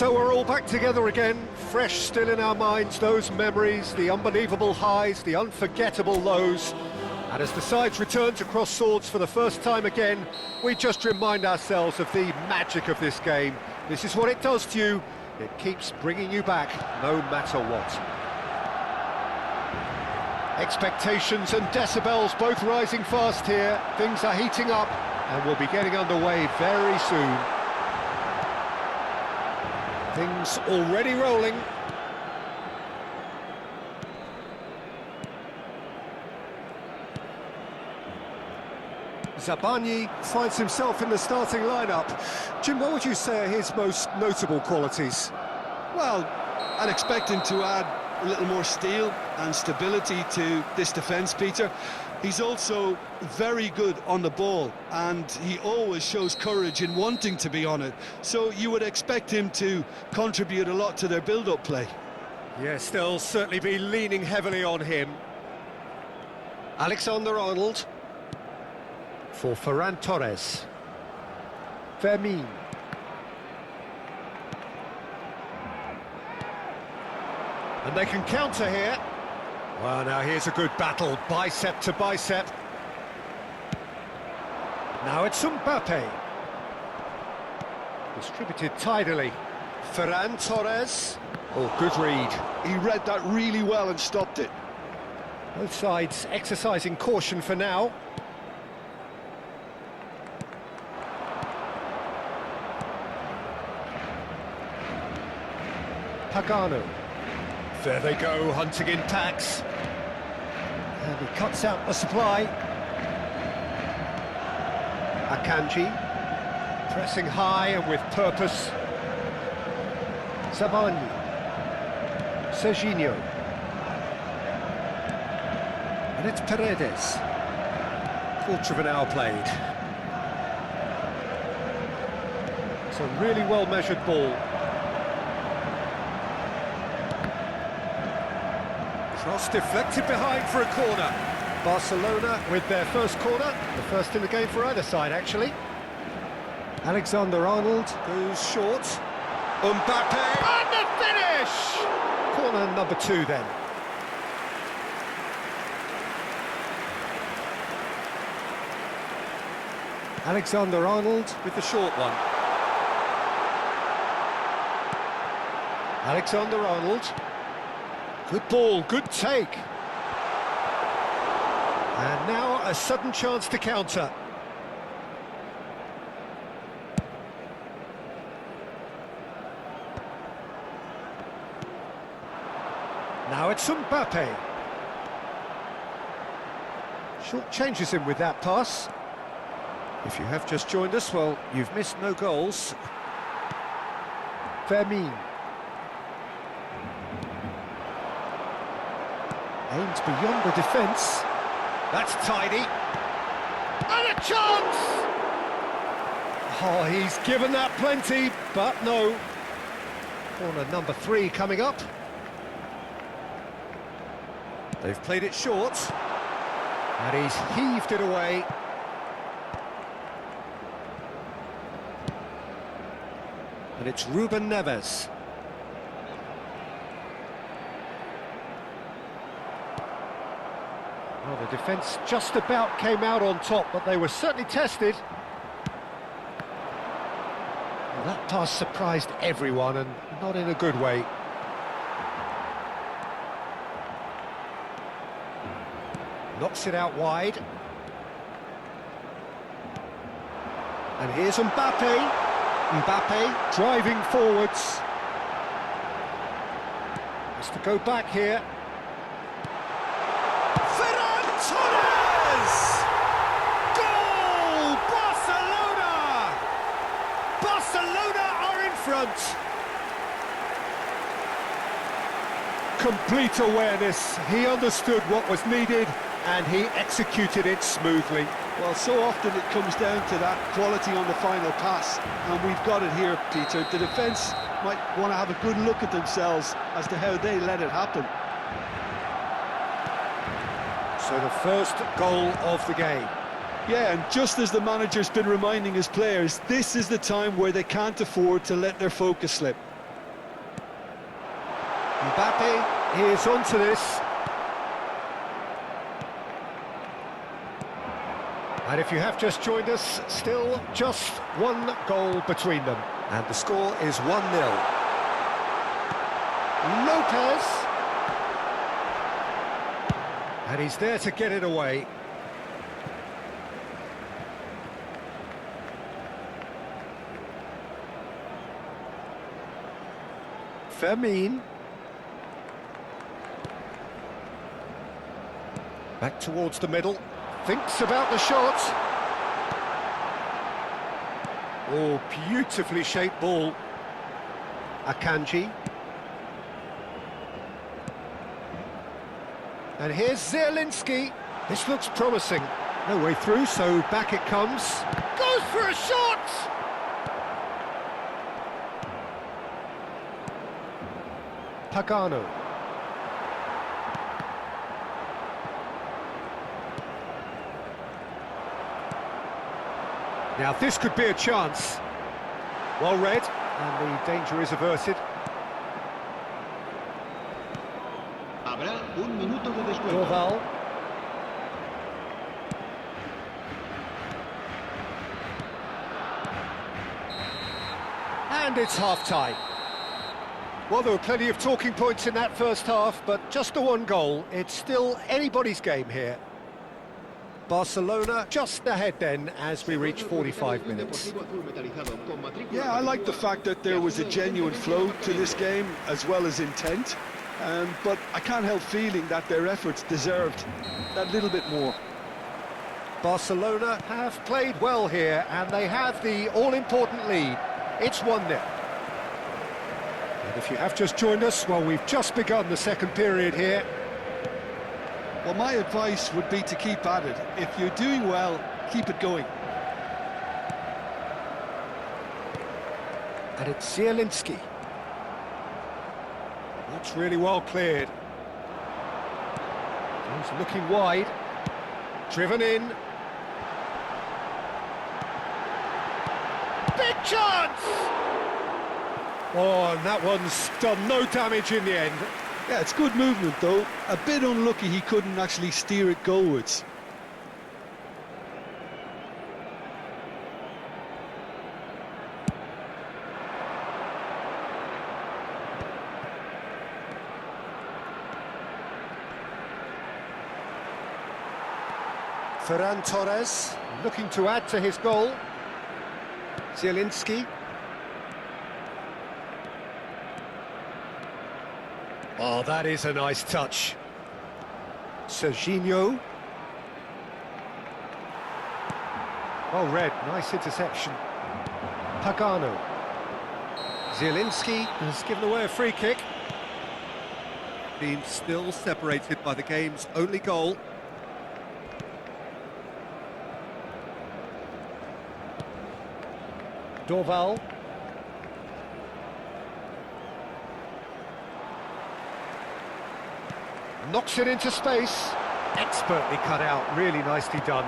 So we're all back together again, fresh still in our minds, those memories, the unbelievable highs, the unforgettable lows. And as the sides return to cross swords for the first time again, we just remind ourselves of the magic of this game. This is what it does to you. It keeps bringing you back, no matter what. Expectations and decibels both rising fast here. Things are heating up and we'll be getting underway very soon. Things already rolling. Zabani finds himself in the starting lineup. Jim, what would you say are his most notable qualities? Well, I'd expect him to add a little more steel and stability to this defence, Peter. He's also very good on the ball, and he always shows courage in wanting to be on it. So you would expect him to contribute a lot to their build-up play. Yes, they'll certainly be leaning heavily on him. Alexander-Arnold for Ferran Torres. Fermin. And they can counter here. Well, now here's a good battle, bicep to bicep. Now it's Mbappe. Distributed tidily. Ferran Torres. Oh, good read. He read that really well and stopped it. Both sides exercising caution for now. Pagano. There they go, hunting in packs. And he cuts out the supply. Akanji, pressing high and with purpose. Zabani. Serginho. And it's Paredes. Quarter of an hour played. It's a really well-measured ball. Cross deflected behind for a corner. Barcelona with their first corner, the first in the game for either side, actually. Alexander-Arnold goes short. Mbappe, and the finish! Corner number 2 then. Alexander-Arnold with the short one. Alexander-Arnold. Good ball, good take. And now a sudden chance to counter. Now it's Mbappe. Short changes him with that pass. If you have just joined us, well, you've missed no goals. Fermin. Aims beyond the defence. That's tidy. And a chance! Oh, he's given that plenty, but no. Corner number 3 coming up. They've played it short. And he's heaved it away. And it's Ruben Neves. Well, the defence just about came out on top, but they were certainly tested. Well, that pass surprised everyone, and not in a good way. Knocks it out wide. And here's Mbappe. Mbappe driving forwards. Has to go back here. Torres! Goal! Barcelona! Barcelona are in front. Complete awareness. He understood what was needed and he executed it smoothly. Well, so often it comes down to that quality on the final pass, and we've got it here, Peter. The defence might want to have a good look at themselves as to how they let it happen. So the first goal of the game. Yeah, and just as the manager's been reminding his players, this is the time where they can't afford to let their focus slip. Mbappe is onto this. And if you have just joined us, still just one goal between them. And the score is 1-0. Lopez. And he's there to get it away. Fermin. Back towards the middle. Thinks about the shot. Oh, beautifully shaped ball. Akanji. And here's Zielinski. This looks promising. No way through, so back it comes. Goes for a shot! Pagano. Now this could be a chance. Well read, and the danger is averted. Habrá un minuto de descuento. Dorval. And it's half-time. Well, there were plenty of talking points in that first half, but just the one goal. It's still anybody's game here. Barcelona just ahead then as we reach 45 minutes. Yeah, I like the fact that there was a genuine flow to this game as well as intent, but I can't help feeling that their efforts deserved that little bit more. Barcelona have played well here and they have the all-important lead. It's 1-0. And if you have just joined us, well, we've just begun the second period here. Well, my advice would be to keep at it. If you're doing well, keep it going. And it's Zielinski. That's really well cleared. He's looking wide. Driven in. Big chance! Oh, and that one's done no damage in the end. Yeah, it's good movement though. A bit unlucky he couldn't actually steer it goalwards. Ferran Torres looking to add to his goal. Zielinski. Oh, that is a nice touch. Serginho. Well read, nice interception. Pagano. Zielinski has given away a free kick. Being still separated by the game's only goal. Dorval. Knocks it into space. Expertly cut out, really nicely done.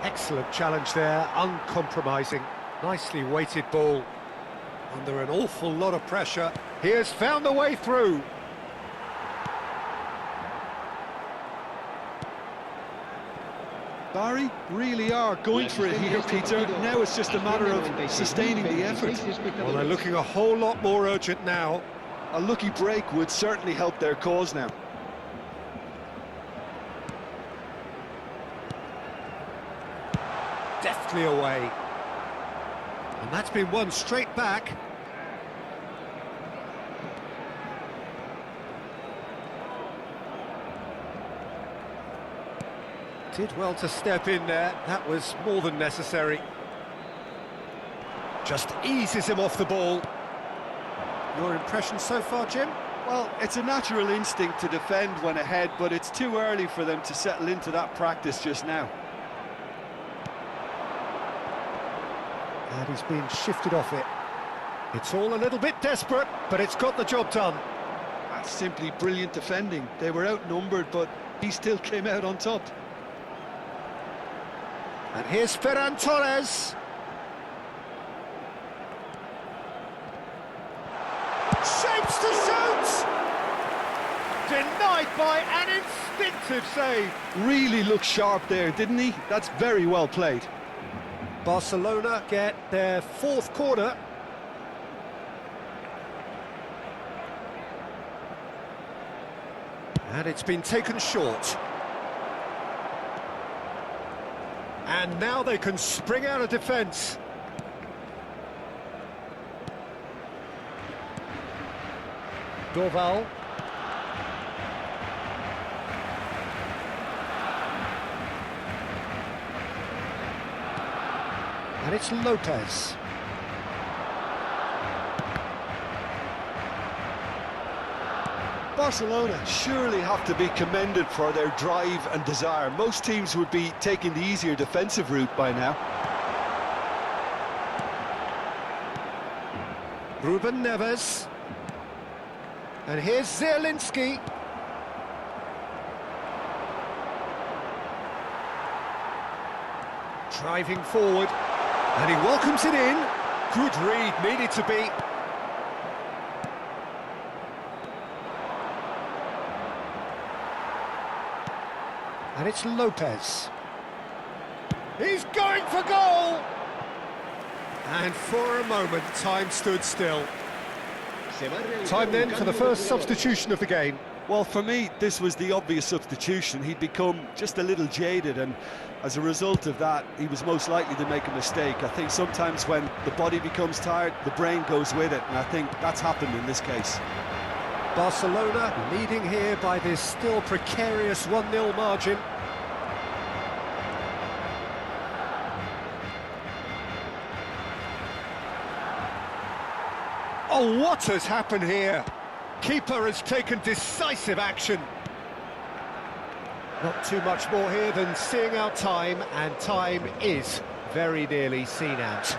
Excellent challenge there, uncompromising. Nicely weighted ball. Under an awful lot of pressure. He has found a way through. Bari really are going for it here, Peter. Now it's just a matter of sustaining the effort. Well, they're looking a whole lot more urgent now. A lucky break would certainly help their cause now. Deftly away. And that's been won straight back. Did well to step in there. That was more than necessary. Just eases him off the ball. Your impression so far, Jim? Well, it's a natural instinct to defend when ahead, but it's too early for them to settle into that practice just now. And he's been shifted off it. It's all a little bit desperate, but it's got the job done. That's simply brilliant defending. They were outnumbered, but he still came out on top. And here's Ferran Torres. Shaped Shoots to shoot! Denied by an instinctive save. Really looked sharp there, didn't he? That's very well played. Barcelona get their fourth corner. And it's been taken short. And now they can spring out of defence. Dorval. And it's Lopez. Barcelona surely have to be commended for their drive and desire. Most teams would be taking the easier defensive route by now. Ruben Neves. And here's Zielinski. Driving forward. And he welcomes it in. Good read, needed to be. And it's Lopez. He's going for goal! And for a moment, time stood still. Time then for the first substitution of the game. Well, for me, this was the obvious substitution. He'd become just a little jaded, and as a result of that, he was most likely to make a mistake. I think sometimes when the body becomes tired, the brain goes with it, and I think that's happened in this case. Barcelona leading here by this still precarious 1-0 margin. Oh, what has happened here? Keeper has taken decisive action. Not too much more here than seeing out time, and time is very nearly seen out.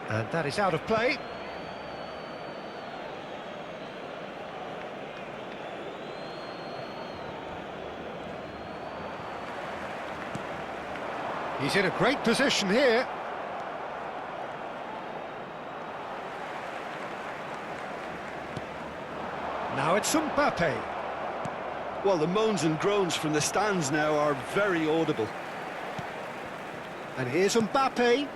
And that is out of play. He's in a great position here. Now it's Mbappe. Well, the moans and groans from the stands now are very audible. And here's Mbappe.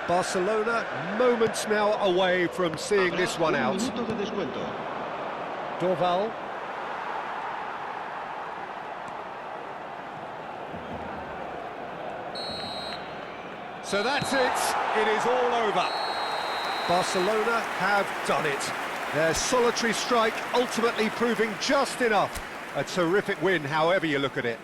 Barcelona moments now away from seeing this one out. Dorval. So that's it. It is all over. Barcelona have done it. Their solitary strike ultimately proving just enough. A terrific win, however you look at it.